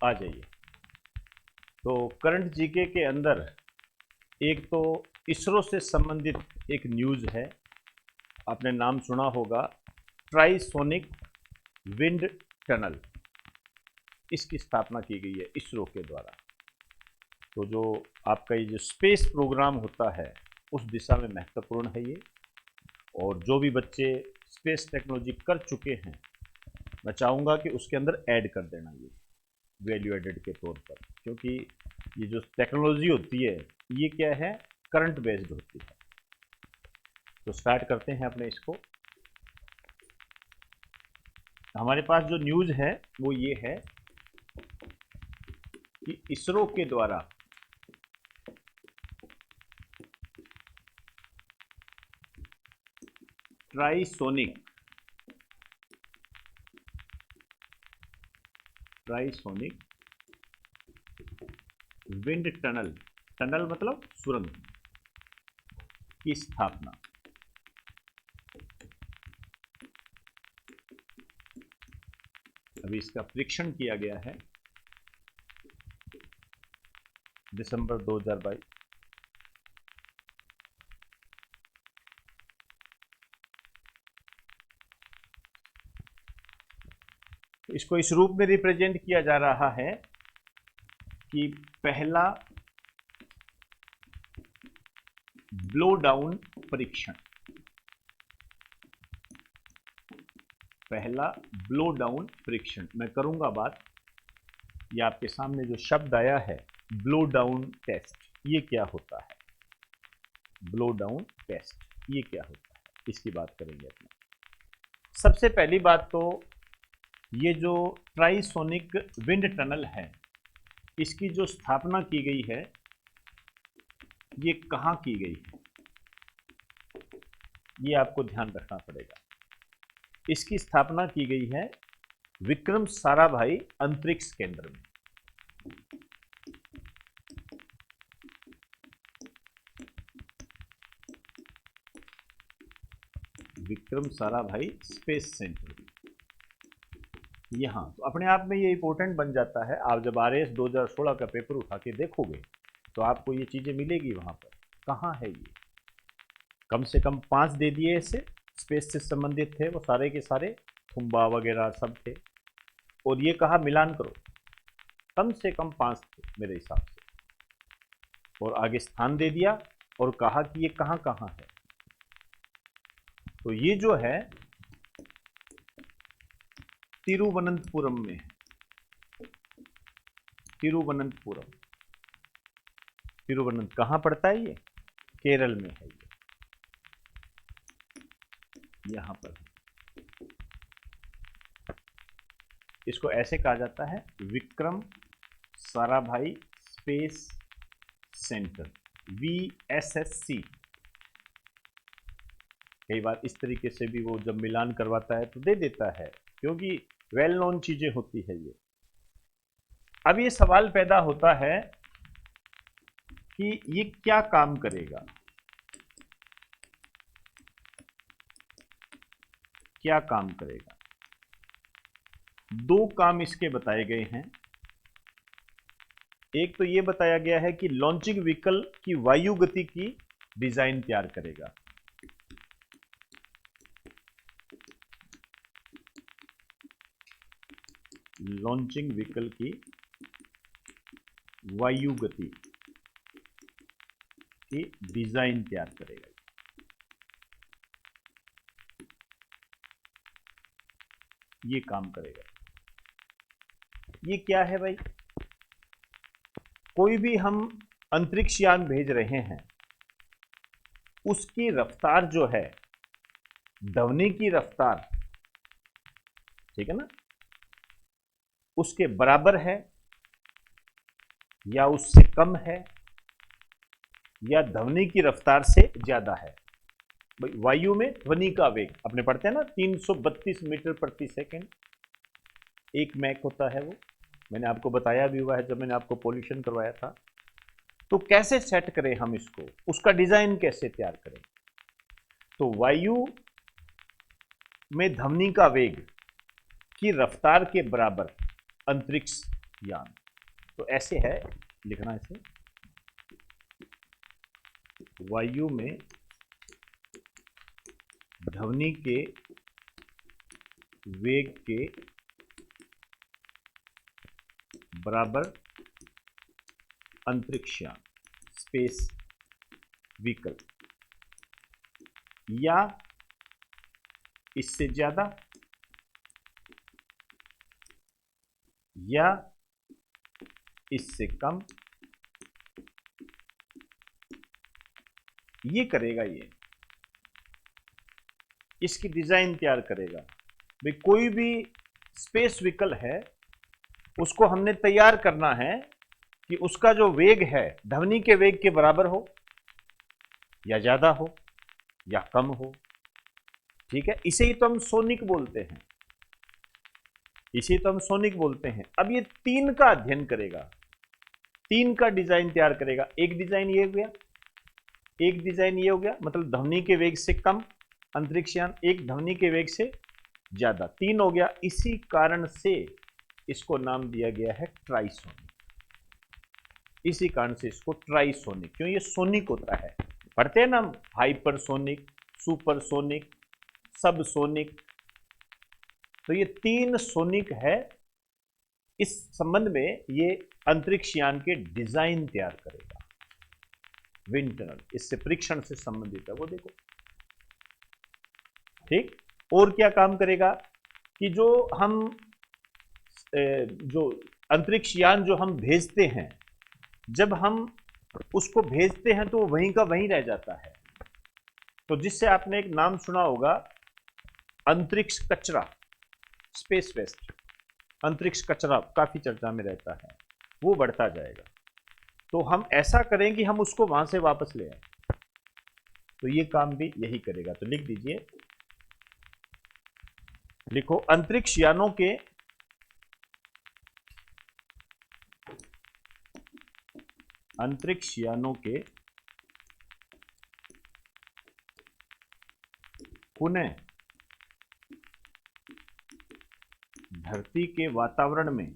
आ जाइए। तो current GK के अंदर एक तो इसरो से संबंधित एक न्यूज़ है, आपने नाम सुना होगा, ट्राइसोनिक विंड टनल, इसकी स्थापना की गई है इसरो के द्वारा। तो जो आपका ये जो स्पेस प्रोग्राम होता है उस दिशा में महत्वपूर्ण है ये। और जो भी बच्चे स्पेस टेक्नोलॉजी कर चुके हैं, मैं चाहूँगा कि उसके अंदर ऐड कर देना ये वैल्यू एडेड के तौर पर, क्योंकि ये जो टेक्नोलॉजी होती है ये क्या है, करंट बेस्ड होती है। तो स्टार्ट करते हैं अपने इसको। हमारे पास जो न्यूज़ है वो ये है कि इसरो के द्वारा ट्राइसोनिक विंड टनल, टनल मतलब सुरंग की स्थापना अभी इसका परीक्षण किया गया है दिसंबर 2022। इसको इस रूप में रिप्रेजेंट किया जा रहा है कि पहला ब्लो डाउन परीक्षण, पहला ब्लो डाउन परीक्षण। मैं करूंगा बात, ये आपके सामने जो शब्द आया है ब्लो डाउन टेस्ट, ये क्या होता है, ब्लो डाउन टेस्ट ये क्या होता है, इसकी बात करेंगे अपने। सबसे पहली बात तो ये जो ट्राइसोनिक विंड टनल है इसकी जो स्थापना की गई है ये कहाँ की गई है, ये आपको ध्यान रखना पड़ेगा। इसकी स्थापना की गई है विक्रम साराभाई अंतरिक्ष केंद्र में। विक्रम साराभाई स्पेस सेंटर यहाँ। तो अपने आप में ये इंपॉर्टेंट बन जाता है। आप जब RAS 2016 का पेपर उठा के देखोगे तो आपको ये चीज़ें मिलेगी वहाँ पर। कहाँ है ये, कम से कम 5 दे दिए इसे, स्पेस से संबंधित थे वो सारे के सारे, थुम्बा वगैरह सब थे। और ये कहा मिलान करो, कम से कम 5 थे मेरे हिसाब से। और आगे स्थान दे दिया और कहा कि ये कहाँ कहाँ है। तो ये जो है तिरुवनंतपुरम में है। तिरुवनंतपुरम, तिरुवनंत कहाँ पड़ता है ये, केरल में है ये, यहां पर। इसको ऐसे कहा जाता है Vikram Sarabhai space centre, VSSC। कई बार इस तरीके से भी वो जब मिलान करवाता है तो दे देता है, क्योंकि वेल नोन चीजें होती है ये। अब ये सवाल पैदा होता है कि ये क्या काम करेगा, क्या काम करेगा। 2 काम इसके बताए गए हैं। एक तो ये बताया गया है कि लॉन्चिंग व्हीकल की वायु गति की डिजाइन तैयार करेगा। लॉन्चिंग व्हीकल की वायु गति की डिजाइन तैयार करेगा। ये काम करेगा। ये क्या है भाई, कोई भी हम अंतरिक्ष यान भेज रहे हैं उसकी रफ्तार जो है ध्वनि की रफ्तार, ठीक है ना, उसके बराबर है या उससे कम है या ध्वनि की रफ्तार से ज्यादा है। वायु में ध्वनि का वेग अपने पढ़ते हैं ना 332 मीटर प्रति सेकंड, 1 मैक होता है वो। मैंने आपको बताया भी हुआ है जब मैंने आपको पॉल्यूशन करवाया था। तो कैसे सेट करें हम इसको, उसका डिजाइन कैसे तैयार करें। तो वायु में ध्वनि का वेग की रफ्तार के बराबर अंतरिक्ष यान। तो ऐसे है लिखना, इसे वायु में ध्वनि के वेग के बराबर अंतरिक्ष यान, स्पेस व्हीकल, या इससे ज्यादा या इससे कम, ये करेगा, ये इसकी डिजाइन तैयार करेगा। भाई कोई भी स्पेस व्हीकल है उसको हमने तैयार करना है कि उसका जो वेग है ध्वनि के वेग के बराबर हो, या ज्यादा हो, या कम हो। ठीक है, इसे ही तो हम सोनिक बोलते हैं, इसे तो हम सोनिक बोलते हैं। अब ये तीन का अध्ययन करेगा, तीन का डिजाइन तैयार करेगा। एक डिजाइन ये हो गया, एक डिजाइन ये हो गया, मतलब ध्वनि के वेग से कम अंतरिक्ष यान, एक ध्वनि के वेग से ज्यादा, तीन हो गया। इसी कारण से इसको नाम दिया गया है ट्राइसोनिक। इसी कारण से इसको ट्राइसोनिक, क्यों? ये सोनिक होता है। पढ़ते हैं ना हम, हाइपरसोनिक, सुपरसोनिक, सबसोनिक। तो ये तीन सोनिक है। इस संबंध में ये अंतरिक्ष यान के डिजाइन तैयार करेगा। विंड टनल इससे परीक्षण से संबंधित है, वो देखो। ठीक, और क्या काम करेगा कि जो हम जो अंतरिक्ष यान जो हम भेजते हैं, जब हम उसको भेजते हैं तो वो वहीं का वहीं रह जाता है। तो जिससे आपने एक नाम सुना होगा, अंतरिक्ष कचरा, स्पेस वेस्ट। अंतरिक्ष कचरा काफी चर्चा में रहता है, वो बढ़ता जाएगा। तो हम ऐसा करें कि हम उसको वहां से वापस ले आए। तो ये काम भी यही करेगा। तो लिख दीजिए, लिखो अंतरिक्ष यानों के पुनः धरती के वातावरण में,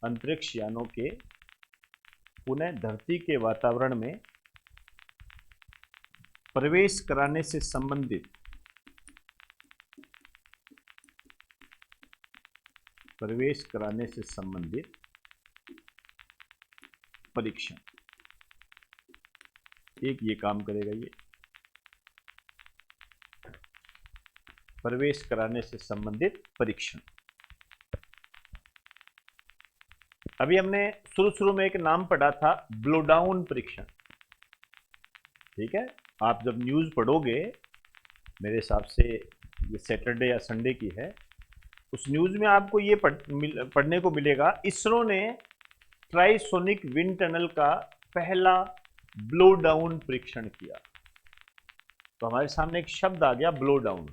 अंतरिक्ष यानों के पुनः धरती के वातावरण में प्रवेश कराने से संबंधित परीक्षण, एक ये काम करेगा, ये प्रवेश कराने से संबंधित परीक्षण। अभी हमने शुरू में एक नाम पढ़ा था, ब्लो डाउन परीक्षण। ठीक है, आप जब न्यूज़ पढ़ोगे, मेरे हिसाब से ये सैटरडे या संडे की है, उस न्यूज़ में आपको ये पढ़ने को मिलेगा, इसरो ने ट्राइसोनिक विंड टनल का पहला ब्लो डाउन परीक्षण किया। तो हमारे सामने एक शब्द आ गया, ब्लो डाउन।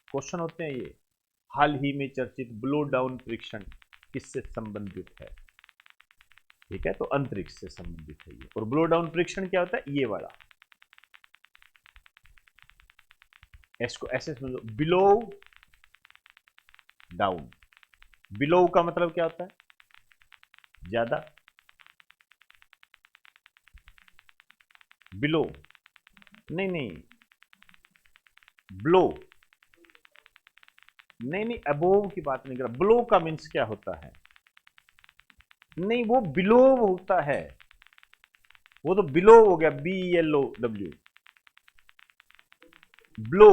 क्वेश्चन होते हैं ये, हाल ही में चर्चित ब्लो डाउन परीक्षण किससे संबंधित है? ठीक है, तो अंतरिक्ष से संबंधित है ये। और ब्लो डाउन परीक्षण क्या होता है? ये वाला, इसको ऐसे समझो, बिलो डाउन। बिलो का मतलब क्या होता है? ज्यादा। बिलो नहीं, ब्लो नहीं, अबोव की बात नहीं कर रहा। ब्लो का मीन्स क्या होता है? नहीं, वो बिलो होता है, वो तो बिलो हो गया, BLOW। ब्लो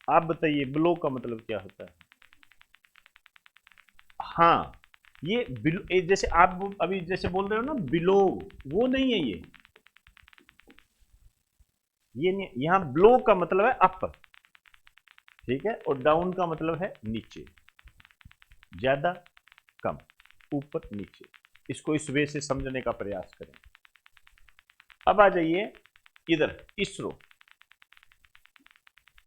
आप बताइए, ब्लो का मतलब क्या होता है? हाँ, ये बिलो, जैसे आप अभी जैसे बोल रहे हो ना, बिलो, वो नहीं है ये नहीं। यहां ब्लो का मतलब है अप। ठीक है, और डाउन का मतलब है नीचे, ज्यादा, कम, ऊपर, नीचे। इसको इस वे से समझने का प्रयास करें। अब आ जाइए इधर, इसरो।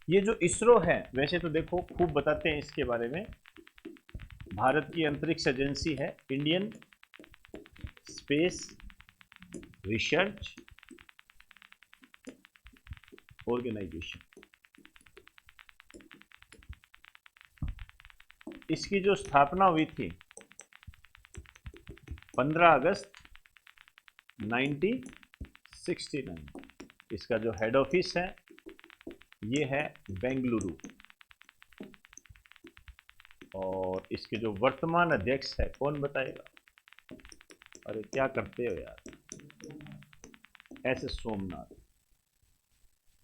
ये जो इसरो है, वैसे तो देखो खूब बताते हैं इसके बारे में। भारत की अंतरिक्ष एजेंसी है, इंडियन स्पेस रिसर्च ऑर्गेनाइजेशन। इसकी जो स्थापना हुई थी 15 अगस्त 1969। इसका जो हेड ऑफिस है ये है बेंगलुरु, और इसके जो वर्तमान अध्यक्ष है कौन बताएगा? अरे क्या करते हो यार, एस सोमनाथ।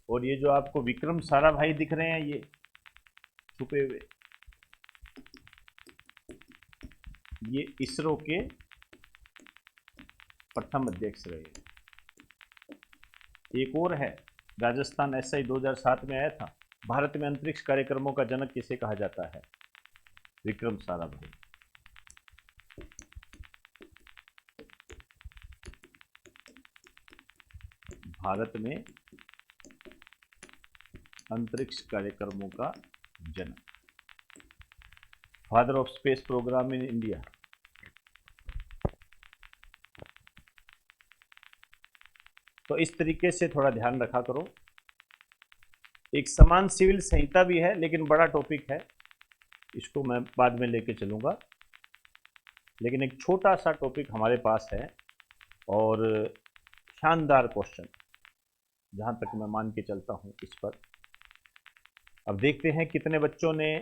और ये जो आपको विक्रम साराभाई दिख रहे हैं ये छुपे हुए, ये इसरो के प्रथम अध्यक्ष रहे। एक और है, राजस्थान एसआई 2007 में आया था। भारत में अंतरिक्ष कार्यक्रमों का जनक किसे कहा जाता है? विक्रम साराभाई। भारत में अंतरिक्ष कार्यक्रमों का जनक, father of space program in India. तो इस तरीके से थोड़ा ध्यान रखा करो। एक समान सिविल संहिता भी है, लेकिन बड़ा टॉपिक है, इसको मैं बाद में लेके चलूंगा। लेकिन एक छोटा सा टॉपिक हमारे पास है और शानदार क्वेश्चन, जहां तक मैं मान के चलता हूं इस पर। अब देखते हैं कितने बच्चों ने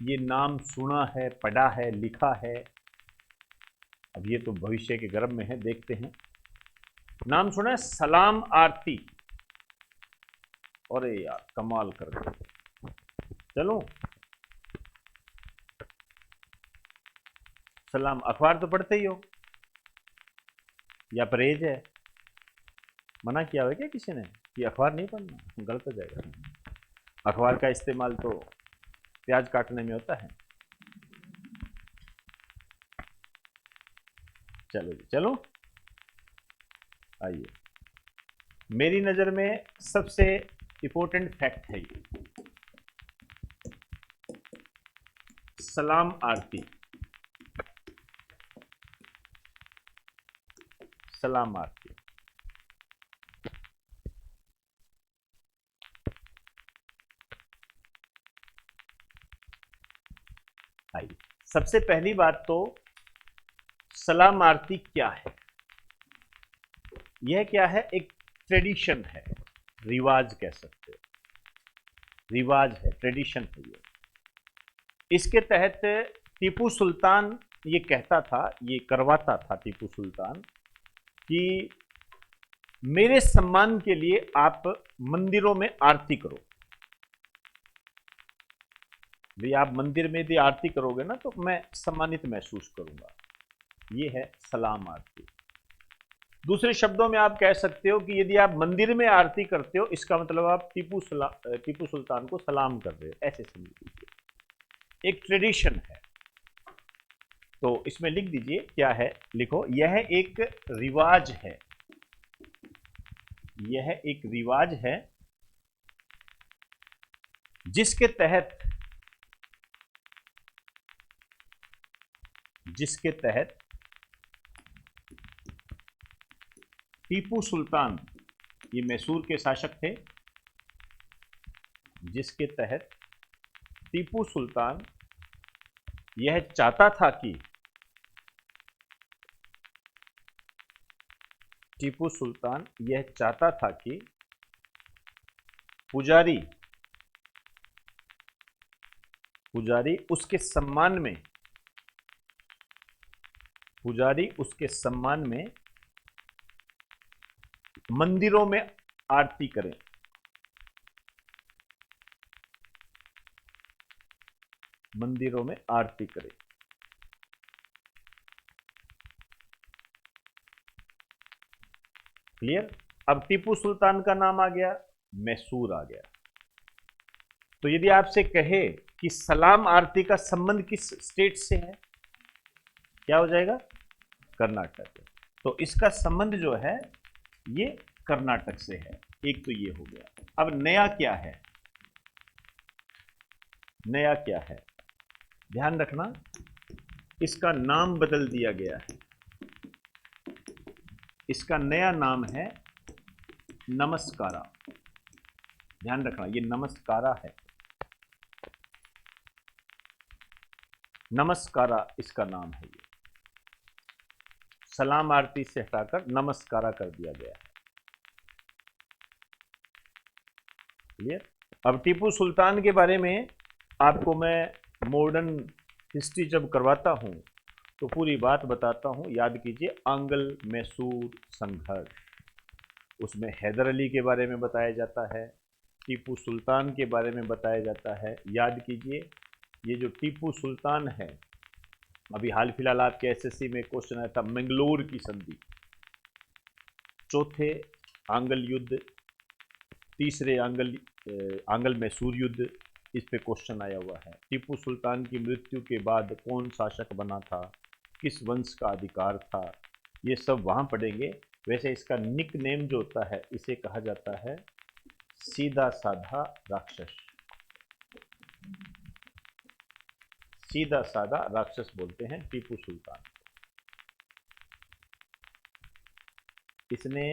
ये नाम सुना है, पढ़ा है, लिखा है। अब ये तो भविष्य के गर्भ में है, देखते हैं। नाम सुना है सलाम आरती? अरे यार कमाल कर गए। चलो, सलाम अखबार तो पढ़ते ही हो, या परहेज है? मना किया हुआ क्या किसी ने कि अखबार नहीं पढ़ना? गलत हो जाएगा। अखबार का इस्तेमाल तो प्याज काटने में होता है। चलो जी, चलो आइए। मेरी नज़र में सबसे इंपॉर्टेंट फैक्ट है ये, सलाम आरती। सलाम आरती आइए। सबसे पहली बात तो सलाम आरती क्या है? यह क्या है? एक ट्रेडिशन है, रिवाज कह सकते हो, रिवाज है, ट्रेडिशन है ये। इसके तहत टीपू सुल्तान ये कहता था, ये करवाता था टीपू सुल्तान कि मेरे सम्मान के लिए आप मंदिरों में आरती करो। भाई आप मंदिर में यदि आरती करोगे ना तो मैं सम्मानित महसूस करूंगा। ये है सलाम आरती। दूसरे शब्दों में आप कह सकते हो कि यदि आप मंदिर में आरती करते हो, इसका मतलब आप टीपू सुल्तान को सलाम कर रहे हो, ऐसे समझ लीजिए। एक ट्रेडिशन है। तो इसमें लिख दीजिए क्या है, लिखो यह एक रिवाज है। यह एक रिवाज है जिसके तहत टीपू सुल्तान, ये मैसूर के शासक थे, जिसके तहत टीपू सुल्तान यह चाहता था कि टीपू सुल्तान यह चाहता था कि पुजारी उसके सम्मान में, पुजारी उसके सम्मान में मंदिरों में आरती करें। मंदिरों में आरती करें। क्लियर? अब टीपू सुल्तान का नाम आ गया, मैसूर आ गया। तो यदि आपसे कहे कि सलाम आरती का संबंध किस स्टेट से है, क्या हो जाएगा? कर्नाटक। तो इसका संबंध जो है ये कर्नाटक से है। एक तो ये हो गया। अब नया क्या है? नया क्या है? ध्यान रखना, इसका नाम बदल दिया गया है। इसका नया नाम है नमस्कारा। ध्यान रखना, ये नमस्कारा है, नमस्कारा इसका नाम है। ये सलाम आरती से हटाकर नमस्कारा कर दिया गया है। क्लियर? अब टीपू सुल्तान के बारे में आपको मैं मॉडर्न हिस्ट्री जब करवाता हूं तो पूरी बात बताता हूं। याद कीजिए, आंग्ल मैसूर संघर्ष, उसमें हैदर अली के बारे में बताया जाता है, टीपू सुल्तान के बारे में बताया जाता है। याद कीजिए, ये जो टीपू सुल्तान है, अभी हाल फिलहाल आपके एसएससी में क्वेश्चन आया था, मंगलोर की संधि, चौथे आंग्ल युद्ध, तीसरे आंग्ल मैसूर युद्ध, इस पे क्वेश्चन आया हुआ है। टीपू सुल्तान की मृत्यु के बाद कौन शासक बना था, किस वंश का अधिकार था, ये सब वहाँ पढ़ेंगे। वैसे इसका निक नेम जो होता है, इसे कहा जाता है सीधा साधा राक्षस, सीधा साधा राक्षस बोलते हैं टीपू सुल्तान। इसने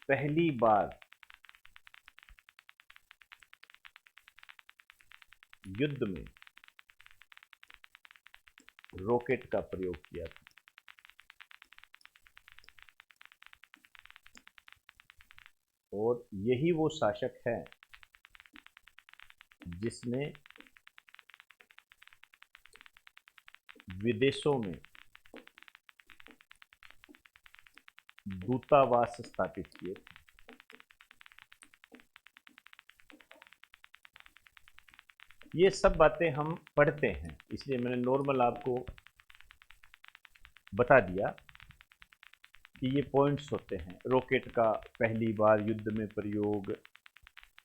पहली बार युद्ध में रॉकेट का प्रयोग किया था। और यही वो शासक है जिसने विदेशों में दूतावास स्थापित किए। ये सब बातें हम पढ़ते हैं, इसलिए मैंने नॉर्मल आपको बता दिया कि ये पॉइंट्स होते हैं। रॉकेट का पहली बार युद्ध में प्रयोग,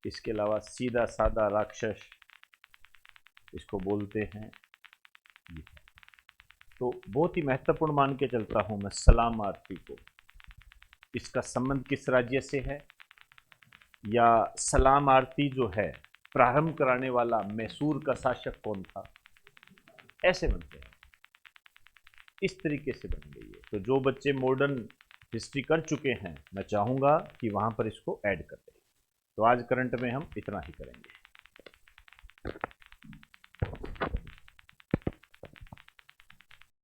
इसके अलावा सीधा साधा राक्षस इसको बोलते हैं। तो बहुत ही महत्वपूर्ण मान के चलता हूं मैं सलाम आरती को। इसका संबंध किस राज्य से है, या सलाम आरती जो है प्रारंभ कराने वाला मैसूर का शासक कौन था, ऐसे बनते हैं, इस तरीके से बन गई है। तो जो बच्चे मॉडर्न हिस्ट्री कर चुके हैं, मैं चाहूँगा कि वहाँ पर इसको ऐड कर दें। तो आज करंट में हम इतना ही करेंगे।